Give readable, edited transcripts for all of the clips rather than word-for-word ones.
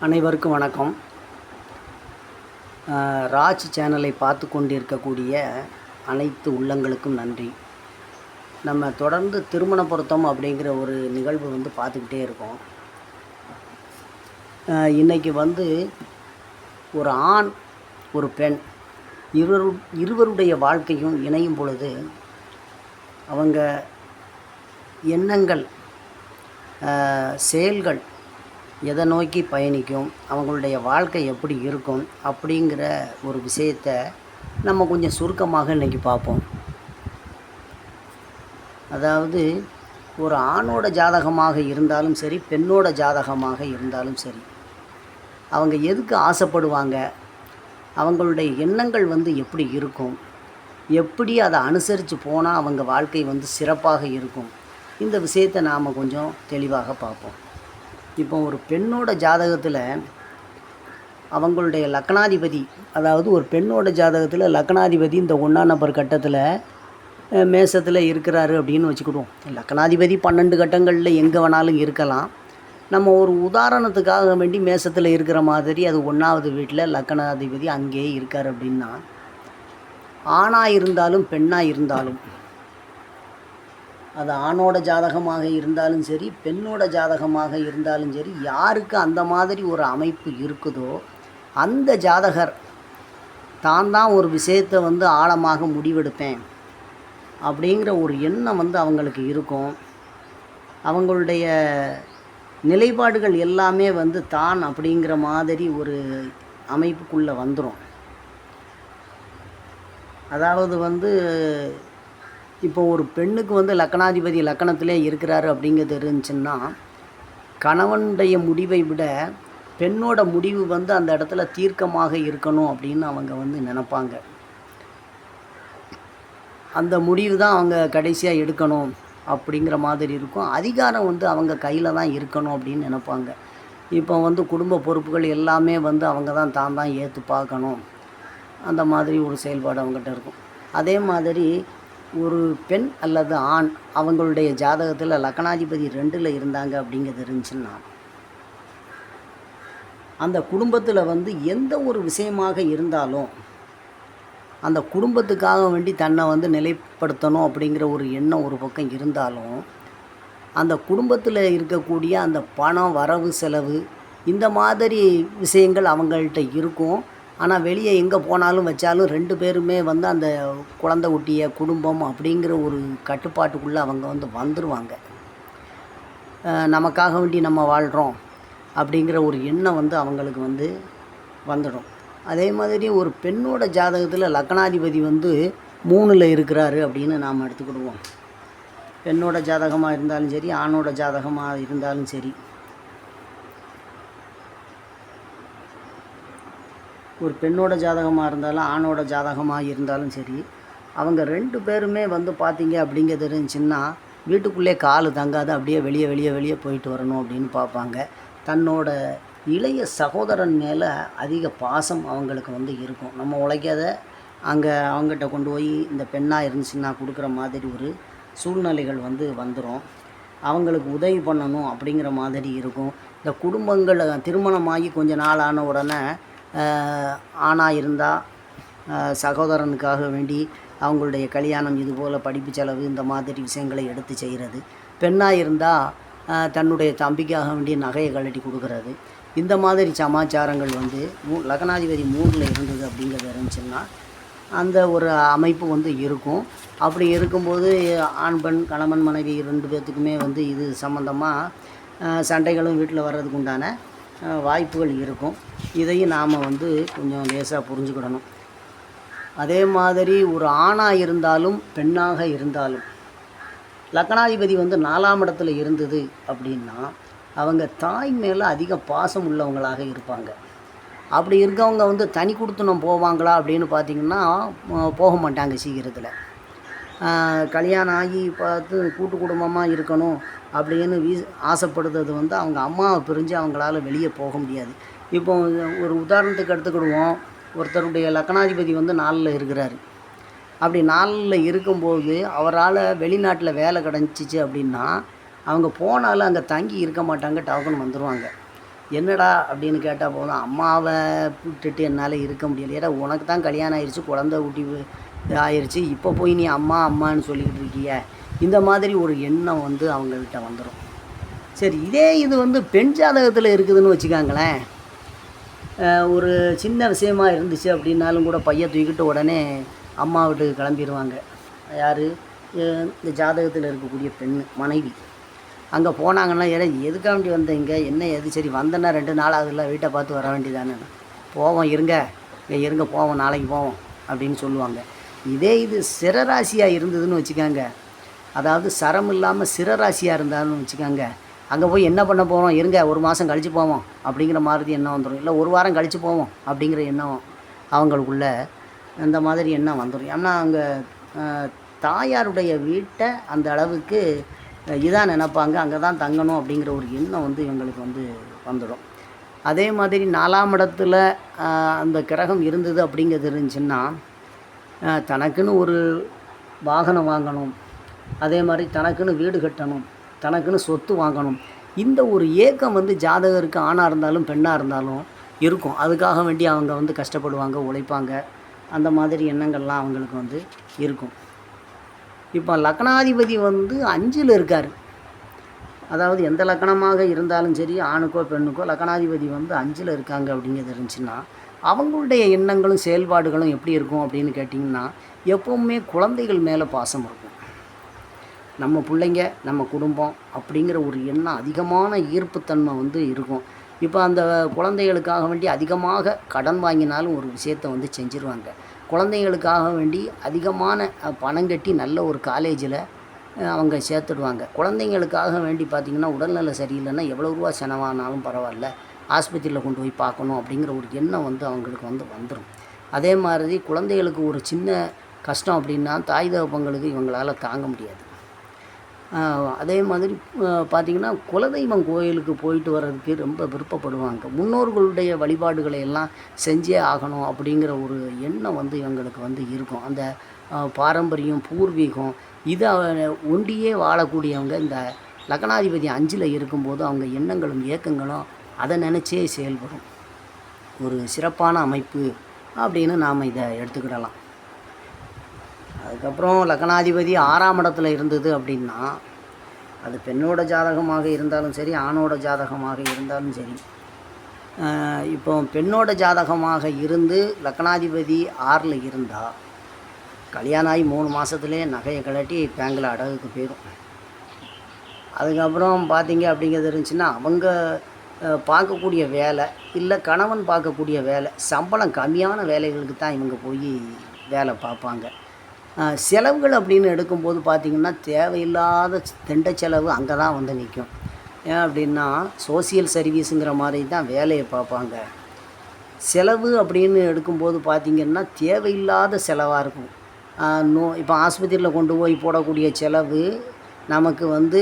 அனைவருக்கும் வணக்கம். ராஜ் சேனலை பார்த்து கொண்டிருக்கக்கூடிய அனைத்து உள்ளங்களுக்கும் நன்றி. நம்ம தொடர்ந்து திருமண பொருத்தம் அப்படிங்கிற ஒரு நிகழ்வு பார்த்துக்கிட்டே இருக்கோம். இன்றைக்கி ஒரு ஆண் ஒரு பெண் இருவருடைய வாழ்க்கையும் இணையும் பொழுது அவங்க எண்ணங்கள் செயல்கள் எதை நோக்கி பயணிக்கும், அவங்களுடைய வாழ்க்கை எப்படி இருக்கும் அப்படிங்கிற ஒரு விஷயத்தை நம்ம கொஞ்சம் சுருக்கமாக இன்றைக்கி பார்ப்போம். அதாவது ஒரு ஆணோட ஜாதகமாக இருந்தாலும் சரி, பெண்ணோட ஜாதகமாக இருந்தாலும் சரி, அவங்க எதுக்கு ஆசைப்படுவாங்க, அவங்களுடைய எண்ணங்கள் எப்படி இருக்கும், எப்படி அதை அனுசரித்து போனால் அவங்க வாழ்க்கை சிறப்பாக இருக்கும், இந்த விஷயத்தை நாம் கொஞ்சம் தெளிவாக பார்ப்போம். இப்போ ஒரு பெண்ணோட ஜாதகத்தில் அவங்களுடைய லக்னாதிபதி, அதாவது ஒரு பெண்ணோட ஜாதகத்தில் லக்னாதிபதி இந்த 1ஆம் நம்பர் கட்டத்தில் மேசத்தில் இருக்கிறாரு அப்படின்னு வச்சுக்கிடுவோம். லக்னாதிபதி 12 கட்டங்களில் எங்கே வேணாலும் இருக்கலாம். நம்ம ஒரு உதாரணத்துக்காக வேண்டி மேசத்தில் இருக்கிற மாதிரி அது 1ஆவது வீட்டில் லக்னாதிபதி அங்கேயே இருக்கார் அப்படின்னா, ஆணாக இருந்தாலும் பெண்ணாக இருந்தாலும், அது ஆணோட ஜாதகமாக இருந்தாலும் சரி, பெண்ணோட ஜாதகமாக இருந்தாலும் சரி, யாருக்கு அந்த மாதிரி ஒரு அமைப்பு இருக்குதோ அந்த ஜாதகர் தான் ஒரு விஷயத்தை ஆழமாக முடிவெடுப்பேன் அப்படிங்கிற ஒரு எண்ணம் அவங்களுக்கு இருக்கும். அவங்களுடைய நிலைப்பாடுகள் எல்லாமே தான் அப்படிங்கிற மாதிரி ஒரு அமைப்புக்குள்ளே வந்துடும். அதாவது இப்போ ஒரு பெண்ணுக்கு லக்னாதிபதி லக்கணத்திலே இருக்கிறாரு அப்படிங்கிறது இருந்துச்சுன்னா, கணவனுடைய முடிவை விட பெண்ணோட முடிவு அந்த இடத்துல தீர்க்கமாக இருக்கணும் அப்படின்னு அவங்க நினைப்பாங்க. அந்த முடிவு தான் அவங்க கடைசியாக எடுக்கணும் அப்படிங்கிற மாதிரி இருக்கும். அதிகாரம் அவங்க கையில் தான் இருக்கணும் அப்படின்னு நினைப்பாங்க. இப்போ குடும்ப பொறுப்புகள் எல்லாமே அவங்க தான் ஏற்று பார்க்கணும், அந்த மாதிரி ஒரு செயல்பாடு அவங்ககிட்ட இருக்கும். அதே மாதிரி ஒரு பெண் அல்லது ஆண் அவங்களுடைய ஜாதகத்தில் லக்னாதிபதி 2ல் இருந்தாங்க அப்படிங்கிறது இருந்துச்சுன்னா, அந்த குடும்பத்தில் எந்த ஒரு விஷயமாக இருந்தாலும் அந்த குடும்பத்துக்காக வேண்டி தன்னை நிலைப்படுத்தணும் அப்படிங்கிற ஒரு எண்ணம் ஒரு பக்கம் இருந்தாலும், அந்த குடும்பத்தில் இருக்கக்கூடிய அந்த பணம் வரவு செலவு இந்த மாதிரி விஷயங்கள் அவங்கள்ட்ட இருக்கும். ஆனால் வெளியே எங்கே போனாலும் வச்சாலும் 2 பேருமே அந்த குழந்தை குட்டிய குடும்பம் அப்படிங்கிற ஒரு கட்டுப்பாட்டுக்குள்ளே அவங்க வந்துடுவாங்க. நமக்காக வேண்டி நம்ம வாழ்கிறோம் அப்படிங்கிற ஒரு எண்ணம் அவங்களுக்கு வந்துடும். அதே மாதிரி ஒரு பெண்ணோட ஜாதகத்தில் லக்னாதிபதி 3ல் இருக்கிறாரு அப்படின்னு நாம் எடுத்துக்கிடுவோம். பெண்ணோட ஜாதகமாக இருந்தாலும் சரி, ஆணோட ஜாதகமாக இருந்தாலும் சரி, ஒரு பெண்ணோட ஜாதகமாக இருந்தாலும் ஆணோட ஜாதகமாக இருந்தாலும் சரி, அவங்க 2 பேருமே பார்த்திங்க அப்படிங்கிறது இருந்துச்சுன்னா, வீட்டுக்குள்ளே கால் தங்காது, அப்படியே வெளியே போயிட்டு வரணும் அப்படின்னு பார்ப்பாங்க. தன்னோட இளைய சகோதரன் மேலே அதிக பாசம் அவங்களுக்கு இருக்கும். நம்ம உழைக்காத அங்கே அவங்ககிட்ட கொண்டு போய் இந்த பெண்ணாக இருந்துச்சுன்னா கொடுக்குற மாதிரி ஒரு சூழ்நிலைகள் வந்துடும். அவங்களுக்கு உதவி பண்ணணும் அப்படிங்கிற மாதிரி இருக்கும். இந்த குடும்பங்கள் திருமணமாகி கொஞ்ச நாள் ஆன உடனே ஆணாக இருந்தால் சகோதரனுக்காக வேண்டி அவங்களுடைய கல்யாணம், இதுபோல் படிப்பு செலவு, இந்த மாதிரி விஷயங்களை எடுத்து செய்கிறது. பெண்ணாக இருந்தால் தன்னுடைய தம்பிக்காக வேண்டிய நகையை கழட்டி கொடுக்கறது. இந்த மாதிரி சமாச்சாரங்கள் லக்னாதிபதி 3ல் இருந்தது அப்படிங்கிறது இருந்துச்சுன்னா அந்த ஒரு அமைப்பு இருக்கும். அப்படி இருக்கும்போது ஆண் பெண் கணவன் மனைவி 2 பேர்த்துக்குமே இது சம்மந்தமாக சண்டைகளும் வீட்டில் வர்றதுக்கு உண்டான வாய்ப்புகள் இருக்கும். இதையும் நாம் கொஞ்சம் லேசாக புரிஞ்சுக்கிடணும். அதே மாதிரி ஒரு ஆணாக இருந்தாலும் பெண்ணாக இருந்தாலும் லக்னாதிபதி 4ஆம் இடத்துல இருந்தது அப்படின்னா அவங்க தாய் மேலே அதிக பாசம் உள்ளவங்களாக இருப்பாங்க. அப்படி இருக்கவங்க தனி கொடுத்துனம் போவாங்களா அப்படின்னு பார்த்திங்கன்னா போக மாட்டாங்க சீக்கிரத்தில். கல்யாணம் ஆகி பார்த்து கூட்டு குடும்பமாக இருக்கணும் அப்படின்னு ஆசைப்படுறது அவங்க அம்மாவை பிரிஞ்சு அவங்களால வெளியே போக முடியாது. இப்போ ஒரு உதாரணத்துக்கு எடுத்துக்கிடுவோம். ஒருத்தருடைய லக்னாதிபதி 4ல் இருக்கிறாரு. அப்படி 4ல் இருக்கும்போது அவரால் வெளிநாட்டில் வேலை கிடச்சிச்சு அப்படின்னா அவங்க போனாலும் அங்கே தங்கி இருக்க மாட்டாங்க, டவுக்குன்னு வந்துடுவாங்க. என்னடா அப்படின்னு கேட்டால் போதும், அம்மாவை விட்டுட்டு என்னால் இருக்க முடியல. ஏடா உனக்கு தான் கல்யாணம் ஆயிடுச்சு, குழந்தை ஊட்டி ஆயிடுச்சு, இப்போ போய் நீ அம்மா அம்மான்னு சொல்லிக்கிட்டு இருக்கிய, இந்த மாதிரி ஒரு எண்ணம் வந்து அவங்கக்கிட்ட வந்துடும். சரி, இதே இது வந்து பெண் ஜாதகத்தில் இருக்குதுன்னு வச்சுக்காங்களேன். ஒரு சின்ன விஷயமா இருந்துச்சு அப்படின்னாலும் கூட பையன் தூக்கிட்டு உடனே அம்மா வீட்டுக்கு கிளம்பிடுவாங்க. யார்? இந்த ஜாதகத்தில் இருக்கக்கூடிய பெண் மனைவி. அங்கே போனாங்கன்னா, எதுக்காக வேண்டி வந்தீங்க, என்ன எது, சரி வந்தேன்னா 2 நாள் ஆகுதுல்ல, வீட்டை பார்த்து வர வேண்டியதானே, போவோம் இருங்க போவோம், நாளைக்கு போவோம் அப்படின்னு சொல்லுவாங்க. இதே இது சிரராசியாக இருந்ததுன்னு வச்சுக்காங்க, அதாவது சரம் இல்லாமல் சிரராசியாக இருந்தாலும் வச்சுக்காங்க, அங்கே போய் என்ன பண்ண போகிறோம், இருங்க 1 மாதம் கழித்து போவோம் அப்படிங்கிற மாதிரி எண்ணம் வந்துடும். இல்லை 1 வாரம் கழித்து போவோம் அப்படிங்கிற எண்ணம் அவங்களுக்குள்ள இந்த மாதிரி எண்ணம் வந்துடும். ஏன்னா அங்கே தாயாருடைய வீட்டை அந்த அளவுக்கு இதான் நினைப்பாங்க, அங்கே தான் தங்கணும் அப்படிங்கிற ஒரு எண்ணம் வந்து இவங்களுக்கு வந்து வந்துடும். அதே மாதிரி 4ஆம் இடத்துல அந்த கிரகம் இருந்தது அப்படிங்கிறது இருந்துச்சுன்னா, தனக்குன்னு ஒரு வாகனம் வாங்கணும், அதே மாதிரி தனக்குன்னு வீடு கட்டணும், தனக்குன்னு சொத்து வாங்கணும், இந்த ஒரு ஏக்கம் வந்து ஜாதகருக்கு ஆணாக இருந்தாலும் பெண்ணாக இருந்தாலும் இருக்கும். அதுக்காக வேண்டி அவங்க வந்து கஷ்டப்படுவாங்க, உழைப்பாங்க, அந்த மாதிரி எண்ணங்கள்லாம் அவங்களுக்கு வந்து இருக்கும். இப்போ லக்னாதிபதி வந்து 5ல் இருக்கார். அதாவது எந்த லக்னமாக இருந்தாலும் சரி, ஆணுக்கோ பெண்ணுக்கோ லக்னாதிபதி வந்து 5ல் இருக்காங்க அப்படிங்கிறது இருந்துச்சுன்னா, அவங்களுடைய எண்ணங்களும் செயல்பாடுகளும் எப்படி இருக்கும் அப்படின்னு கேட்டிங்கன்னா, எப்போவுமே குழந்தைகள் மேலே பாசம் இருக்கும். நம்ம பிள்ளைங்க, நம்ம குடும்பம் அப்படிங்கிற ஒரு எண்ணம், அதிகமான ஈர்ப்புத்தன்மை வந்து இருக்கும். இப்போ அந்த குழந்தைகளுக்காக வேண்டி அதிகமாக கடன் வாங்கினாலும் ஒரு விஷயத்தை வந்து செஞ்சுருவாங்க. குழந்தைகளுக்காக வேண்டி அதிகமான பணம் கட்டி நல்ல ஒரு காலேஜில் அவங்க சேர்த்துடுவாங்க. குழந்தைங்களுக்காக வேண்டி பார்த்திங்கன்னா, உடல்நிலை சரியில்லைன்னா எவ்வளோ ரூபா செலவானாலும் பரவாயில்ல, ஆஸ்பத்திரியில் கொண்டு போய் பார்க்கணும் அப்படிங்கிற ஒரு எண்ணம் வந்து அவங்களுக்கு வந்து வந்துடும். அதே மாதிரி குழந்தைகளுக்கு ஒரு சின்ன கஷ்டம் அப்படின்னா தாய் தகப்பங்களுக்கு இவங்களால் தாங்க முடியாது. அதே மாதிரி பார்த்திங்கன்னா, குலதெய்வம் கோயிலுக்கு போயிட்டு வர்றதுக்கு ரொம்ப விருப்பப்படுவாங்க. முன்னோர்களுடைய வழிபாடுகளை எல்லாம் செஞ்சே ஆகணும் அப்படிங்கிற ஒரு எண்ணம் வந்து இவங்களுக்கு வந்து இருக்கும். அந்த பாரம்பரியம், பூர்வீகம், இதை ஒண்டியே வாழக்கூடியவங்க இந்த லக்னாதிபதி 5ல் இருக்கும்போது அவங்க எண்ணங்களும் ஏக்கங்களும் அதை நினச்சே செயல்படும். ஒரு சிறப்பான அமைப்பு அப்படின்னு நாம் இதை எடுத்துக்கிடலாம். அதுக்கப்புறம் லக்னாதிபதி 6ஆம் இடத்துல இருந்தது அப்படின்னா, அது பெண்ணோட ஜாதகமாக இருந்தாலும் சரி, ஆணோட ஜாதகமாக இருந்தாலும் சரி, இப்போ பெண்ணோட ஜாதகமாக இருந்து லக்னாதிபதி 6ல் இருந்தால், கல்யாணம் ஆகி 3 மாதத்துலேயே நகையை கழட்டி பேங்கில் அடகுக்கு போயிடும். அதுக்கப்புறம் பார்த்திங்க அப்படிங்கிறது இருந்துச்சுன்னா, அவங்க பார்க்கக்கூடிய வேலை, இல்லை கணவன் பார்க்கக்கூடிய வேலை, சம்பளம் கம்மியான வேலைகளுக்கு தான் இவங்க போய் வேலை பார்ப்பாங்க. செலவுகள் அப்படின்னு எடுக்கும்போது பார்த்திங்கன்னா, தேவையில்லாத திண்ட செலவு அங்கே தான் வந்து நிற்கும். ஏன் அப்படின்னா, சோசியல் சர்வீஸுங்கிற மாதிரி தான் வேலையை பார்ப்பாங்க. செலவு அப்படின்னு எடுக்கும்போது பார்த்திங்கன்னா, தேவையில்லாத செலவாக இருக்கும். இப்போ ஆஸ்பத்திரியில் கொண்டு போய் போடக்கூடிய செலவு நமக்கு வந்து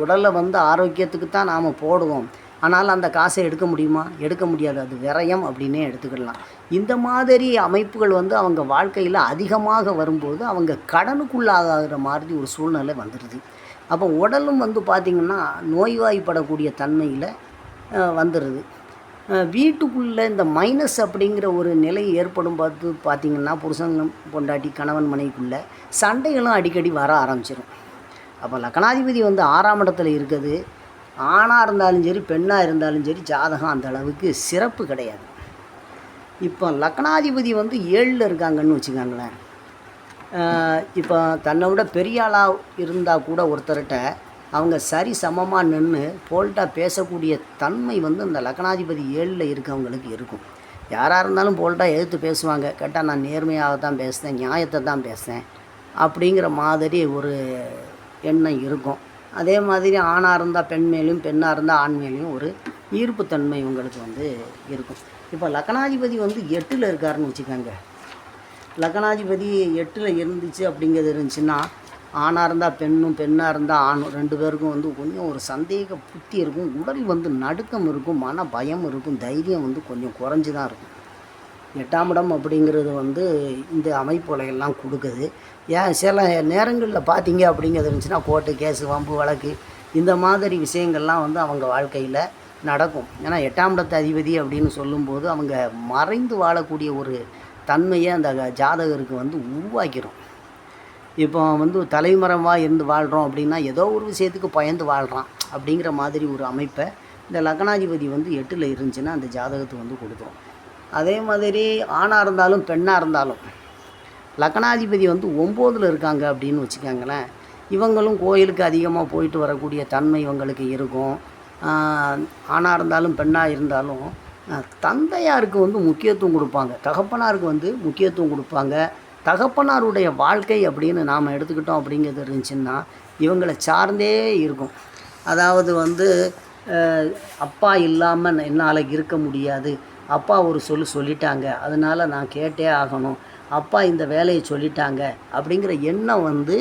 உடலை வந்து ஆரோக்கியத்துக்கு தான் நாம் போடுவோம். ஆனால் அந்த காசை எடுக்க முடியுமா? எடுக்க முடியாது. அது விரயம் அப்படின்னே எடுத்துக்கிடலாம். இந்த மாதிரி அமைப்புகள் வந்து அவங்க வாழ்க்கையில் அதிகமாக வரும்போது அவங்க கடனுக்குள்ளாகிற மாதிரி ஒரு சூழ்நிலை வந்துடுது. அப்போ உடலும் வந்து பார்த்திங்கன்னா, நோய்வாய்ப்படக்கூடிய தன்மையில் வந்துடுது. வீட்டுக்குள்ளே இந்த மைனஸ் அப்படிங்கிற ஒரு நிலை ஏற்படும் பார்த்திங்கன்னா, புருஷன் பொண்டாட்டி கணவன் மனைவிக்குள்ளே சண்டைகளும் அடிக்கடி வர ஆரம்பிச்சிடும். அப்போ லக்னாதிபதி வந்து 6ஆம் இடத்துல இருக்குது, ஆணாக இருந்தாலும் சரி பெண்ணாக இருந்தாலும் சரி ஜாதகம் அந்த அளவுக்கு சிறப்பு கிடையாது. இப்போ லக்னாதிபதி வந்து 7ல் இருக்காங்கன்னு வச்சுக்காங்களேன். இப்போ தன்னை விட பெரிய ஆளாக இருந்தால் கூட ஒருத்தர்கிட்ட அவங்க சரி சமமாக நின்று போல்ட்டாக பேசக்கூடிய தன்மை வந்து அந்த லக்னாதிபதி 7ல் இருக்கவங்களுக்கு இருக்கும். யாராக இருந்தாலும் போல்ட்டாக எதிர்த்து பேசுவாங்க. கேட்டால் நான் நேர்மையாக தான் பேசுகிறேன், நியாயத்தை தான் பேசுகிறேன் அப்படிங்கிற மாதிரி ஒரு எண்ணம் இருக்கும். அதே மாதிரி ஆணாக இருந்தால் பெண் மேலேயும், பெண்ணாக இருந்தால் ஆண் மேலேயும் ஒரு ஈர்ப்புத்தன்மை இவங்களுக்கு வந்து இருக்கும். இப்போ லக்னாதிபதி வந்து 8ல் இருக்காருன்னு வச்சுக்கோங்க. லக்னாதிபதி 8ல் இருந்துச்சு அப்படிங்கிறது இருந்துச்சுன்னா, ஆணாக இருந்தால் பெண்ணும், பெண்ணாக இருந்தால் ஆணும், 2 பேருக்கும் வந்து கொஞ்சம் ஒரு சந்தேக புத்தி இருக்கும். உடல் வந்து நடுக்கம் இருக்கும், மன பயம் இருக்கும், தைரியம் வந்து கொஞ்சம் குறைஞ்சி தான் இருக்கும். 8ஆம் இடம் அப்படிங்கிறது வந்து இந்த அமைப்புகளை எல்லாம் கொடுக்குது. சில நேரங்களில் பார்த்தீங்க அப்படிங்கிறது இருந்துச்சுன்னா, கோர்ட்டு கேஸு, வம்பு வழக்கு, இந்த மாதிரி விஷயங்கள்லாம் வந்து அவங்க வாழ்க்கையில் நடக்கும். ஏன்னா 8ஆம் இடத்து அதிபதி அப்படின்னு சொல்லும்போது அவங்க மறைந்து வாழக்கூடிய ஒரு தன்மையை அந்த ஜாதகருக்கு வந்து உருவாக்கிடும். இப்போ வந்து தலைமறைவாக இருந்து வாழ்கிறோம் அப்படின்னா ஏதோ ஒரு விஷயத்துக்கு பயந்து வாழ்கிறான் அப்படிங்கிற மாதிரி ஒரு அமைப்பை இந்த லக்னாதிபதி வந்து 8ல் இருந்துச்சுன்னா அந்த ஜாதகத்துக்கு வந்து கொடுத்துரும். அதே மாதிரி ஆணாக இருந்தாலும் பெண்ணாக இருந்தாலும் லக்னாதிபதி வந்து 9ல் இருக்காங்க அப்படின்னு வச்சுக்கோங்களேன், இவங்களும் கோயிலுக்கு அதிகமாக போயிட்டு வரக்கூடிய தன்மை இவங்களுக்கு இருக்கும். ஆணாக இருந்தாலும் பெண்ணாக இருந்தாலும் தந்தையாருக்கு வந்து முக்கியத்துவம் கொடுப்பாங்க, தகப்பனாருக்கு வந்து முக்கியத்துவம் கொடுப்பாங்க. தகப்பனாருடைய வாழ்க்கை அப்படின்னு நாம் எடுத்துக்கிட்டோம் அப்படிங்கிறது இருந்துச்சுன்னா இவங்களை சார்ந்தே இருக்கும். அதாவது வந்து அப்பா இல்லாமல் என்னால் இருக்க முடியாது, அப்பா ஒரு சொல்லிட்டாங்க அதனால் நான் கேட்டே ஆகணும், அப்பா இந்த வேலையை சொல்லிட்டாங்க அப்படிங்கிற எண்ணம் வந்து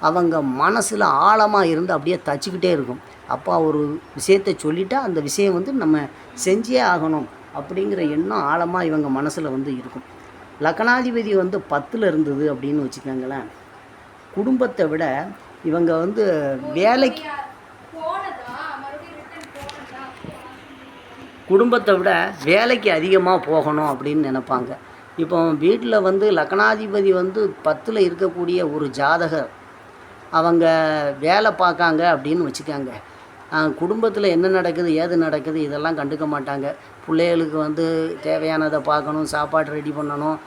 அவங்க மனசில் ஆழமாக இருந்து அப்படியே தச்சுக்கிட்டே இருக்கும். அப்பா ஒரு விஷயத்தை சொல்லிட்டா அந்த விஷயம் வந்து நம்ம செஞ்சே ஆகணும் அப்படிங்கிற எண்ணம் ஆழமாக இவங்க மனசில் வந்து இருக்கும். லக்னாதிபதி வந்து 10ல் இருந்தது அப்படின்னு வச்சுக்கோங்களேன், குடும்பத்தை விட இவங்க வந்து குடும்பத்தை விட வேலைக்கு அதிகமாக போகணும் அப்படின்னு நினைப்பாங்க. இப்போ வீட்டில் வந்து லக்னாதிபதி வந்து 10ல் இருக்கக்கூடிய ஒரு ஜாதகர் அவங்க வேலை பார்க்காங்க அப்படின்னு வச்சுக்காங்க, குடும்பத்தில் என்ன நடக்குது ஏது நடக்குது இதெல்லாம் கண்டுக்க மாட்டாங்க. பிள்ளைகளுக்கு வந்து தேவையானதை பார்க்கணும், சாப்பாடு ரெடி பண்ணணும்,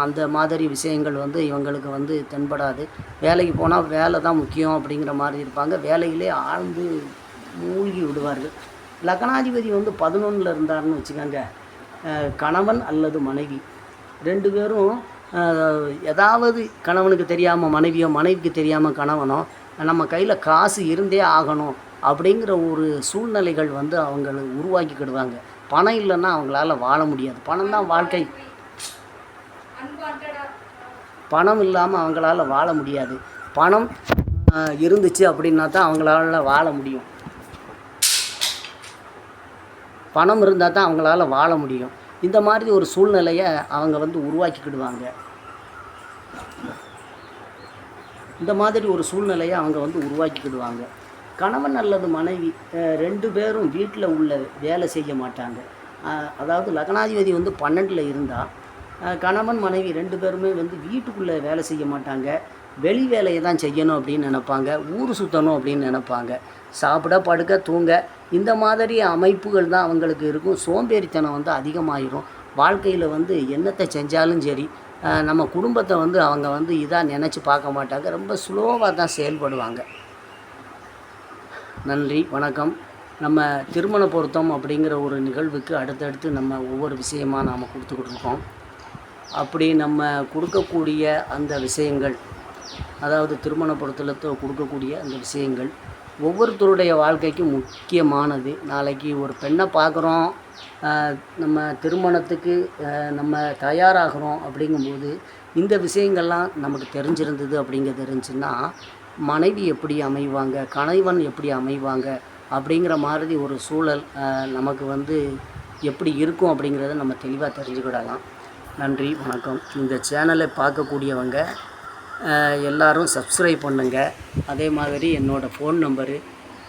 அந்த மாதிரி விஷயங்கள் வந்து இவங்களுக்கு வந்து தென்படாது. வேலைக்கு போனால் வேலை தான் முக்கியம் அப்படிங்கிற மாதிரி இருப்பாங்க. வேலையிலே ஆழ்ந்து மூழ்கி விடுவார்கள். லக்னாதிபதி வந்து 11ல் இருந்தாருன்னு வச்சுக்கோங்க, கணவன் அல்லது மனைவி 2 பேரும் ஏதாவது கணவனுக்கு தெரியாமல் மனைவியோ மனைவிக்கு தெரியாமல் கணவனோ நம்ம கையில் காசு இருந்தே ஆகணும் அப்படிங்கிற ஒரு சூழ்நிலைகள் வந்து அவங்களுக்கு உருவாக்கிக்கிடுவாங்க. பணம் இல்லைன்னா அவங்களால வாழ முடியாது. பணம் தான் வாழ்க்கை. பணம் இல்லாமல் அவங்களால வாழ முடியாது. பணம் இருந்துச்சு அப்படின்னா தான் அவங்களால வாழ முடியும். பணம் இருந்தால் தான் அவங்களால வாழ முடியும். இந்த மாதிரி ஒரு சூழ்நிலையை அவங்க வந்து உருவாக்கிக்கிடுவாங்க. இந்த மாதிரி ஒரு சூழ்நிலையை அவங்க வந்து உருவாக்கிக்கிடுவாங்க. கணவன் அல்லது மனைவி 2 பேரும் வீட்டில் உள்ள வேலை செய்ய மாட்டாங்க. அதாவது லக்னாதிபதி வந்து 12ல் இருந்தால் கணவன் மனைவி 2 பேருமே வந்து வீட்டுக்குள்ளே வேலை செய்ய மாட்டாங்க. வெளி வேலையை தான் செய்யணும் அப்படின்னு நினைப்பாங்க, ஊர் சுற்றணும் அப்படின்னு நினைப்பாங்க, சாப்பிட படுக்க தூங்க இந்த மாதிரி அமைப்புகள் தான் அவங்களுக்கு இருக்கும். சோம்பேறித்தனம் வந்து அதிகமாகிடும். வாழ்க்கையில் வந்து என்னத்தை செஞ்சாலும் சரி நம்ம குடும்பத்தை வந்து அவங்க வந்து இதாக நினச்சி பார்க்க மாட்டாங்க, ரொம்ப ஸ்லோவாக தான் செயல்படுவாங்க. நன்றி, வணக்கம். நம்ம திருமண பொருத்தம் அப்படிங்கிற ஒரு நிகழ்வுக்கு அடுத்தடுத்து நம்ம ஒவ்வொரு விஷயமாக நாம் கொடுத்துக்கிட்டு இருக்கோம். அப்படி நம்ம கொடுக்கக்கூடிய அந்த விஷயங்கள், அதாவது திருமண பொருத்தத்தில் கொடுக்கக்கூடிய அந்த விஷயங்கள் ஒவ்வொருத்தருடைய வாழ்க்கைக்கும் முக்கியமானது. நாளைக்கு ஒரு பெண்ணை பார்க்குறோம், நம்ம திருமணத்துக்கு நம்ம தயாராகிறோம் அப்படிங்கும்போது இந்த விஷயங்கள்லாம் நமக்கு தெரிஞ்சிருந்தது அப்படிங்கிறது இருந்துச்சுன்னா மனைவி எப்படி அமைவாங்க, கணவன் எப்படி அமைவாங்க அப்படிங்கிற மாதிரி ஒரு சூழல் நமக்கு வந்து எப்படி இருக்கும் அப்படிங்கிறத நம்ம தெளிவாக தெரிஞ்சுக்கிடலாம். நன்றி, வணக்கம். இந்த சேனலை பார்க்கக்கூடியவங்க எல்லோரும் சப்ஸ்கிரைப் பண்ணுங்கள். அதே மாதிரி என்னோடய ஃபோன் நம்பரு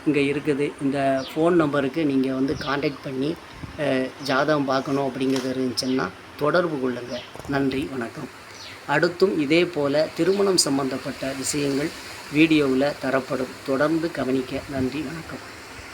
இங்கே இருக்குது. இந்த ஃபோன் நம்பருக்கு நீங்கள் வந்து காண்டாக்ட் பண்ணி ஜாதகம் பார்க்கணும் அப்படிங்கிறது இருந்துச்சுன்னா தொடர்பு கொள்ளுங்கள். நன்றி, வணக்கம். அடுத்தும் இதே போல் திருமணம் சம்பந்தப்பட்ட விஷயங்கள் வீடியோவில் தரப்படும். தொடர்ந்து கவனிக்க. நன்றி, வணக்கம்.